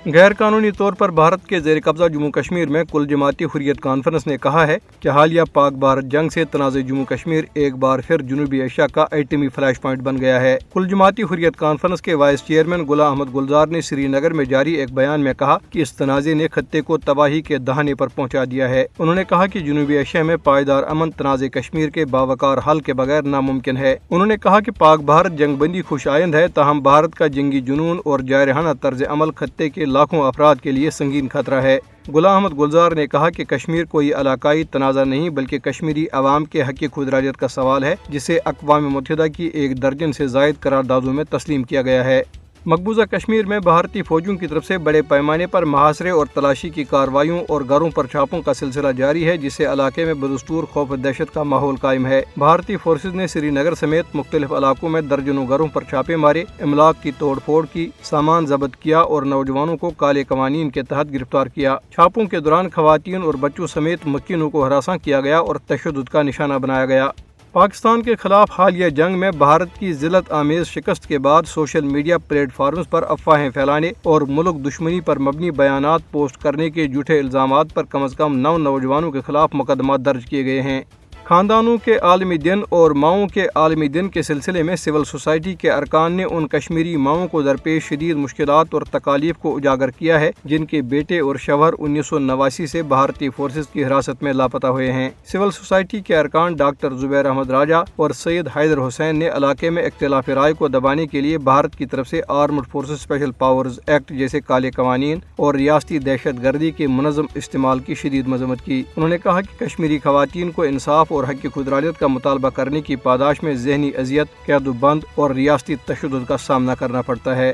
غیر قانونی طور پر بھارت کے زیر قبضہ جموں کشمیر میں کل جماعتی حریت کانفرنس نے کہا ہے کہ حالیہ پاک بھارت جنگ سے تنازع جموں کشمیر ایک بار پھر جنوبی ایشیا کا ایٹمی فلیش پوائنٹ بن گیا ہے۔ کل جماعتی حریت کانفرنس کے وائس چیئرمین غلام احمد گلزار نے سری نگر میں جاری ایک بیان میں کہا کہ اس تنازع نے خطے کو تباہی کے دہانے پر پہنچا دیا ہے۔ انہوں نے کہا کہ جنوبی ایشیا میں پائیدار امن تنازع کشمیر کے باوقار حل کے بغیر ناممکن ہے۔ انہوں نے کہا کہ پاک بھارت جنگ بندی خوش آئند ہے، تاہم بھارت کا جنگی جنون اور جارحانہ طرز عمل خطے کے لاکھوں افراد کے لیے سنگین خطرہ ہے۔ غلام احمد گلزار نے کہا کہ کشمیر کوئی علاقائی تنازع نہیں بلکہ کشمیری عوام کے حق خود ارادیت کا سوال ہے، جسے اقوام متحدہ کی 1 درجن سے زائد قراردادوں میں تسلیم کیا گیا ہے۔ مقبوضہ کشمیر میں بھارتی فوجیوں کی طرف سے بڑے پیمانے پر محاصرے اور تلاشی کی کارروائیوں اور گھروں پر چھاپوں کا سلسلہ جاری ہے، جس سے علاقے میں بدستور خوف و دہشت کا ماحول قائم ہے۔ بھارتی فورسز نے سری نگر سمیت مختلف علاقوں میں درجنوں گھروں پر چھاپے مارے، املاک کی توڑ پھوڑ کی، سامان ضبط کیا اور نوجوانوں کو کالے قوانین کے تحت گرفتار کیا۔ چھاپوں کے دوران خواتین اور بچوں سمیت مکینوں کو ہراساں کیا گیا اور تشدد کا نشانہ بنایا گیا۔ پاکستان کے خلاف حالیہ جنگ میں بھارت کی ذلت آمیز شکست کے بعد سوشل میڈیا پلیٹ فارمز پر افواہیں پھیلانے اور ملک دشمنی پر مبنی بیانات پوسٹ کرنے کے جھوٹے الزامات پر کم از کم 9 نوجوانوں کے خلاف مقدمات درج کیے گئے ہیں۔ خاندانوں کے عالمی دن اور ماؤں کے عالمی دن کے سلسلے میں سول سوسائٹی کے ارکان نے ان کشمیری ماؤں کو درپیش شدید مشکلات اور تکالیف کو اجاگر کیا ہے جن کے بیٹے اور شوہر 1989 سے بھارتی فورسز کی حراست میں لاپتہ ہوئے ہیں۔ سول سوسائٹی کے ارکان ڈاکٹر زبیر احمد راجہ اور سید حیدر حسین نے علاقے میں اختلاف رائے کو دبانے کے لیے بھارت کی طرف سے armed forces special powers act جیسے کالے قوانین اور ریاستی دہشت گردی کے منظم استعمال کی شدید مذمت کی۔ انہوں نے کہا کہ کشمیری خواتین کو انصاف اور حق خود ارادیت کا مطالبہ کرنے کی پاداش میں ذہنی اذیت، قید و بند اور ریاستی تشدد کا سامنا کرنا پڑتا ہے۔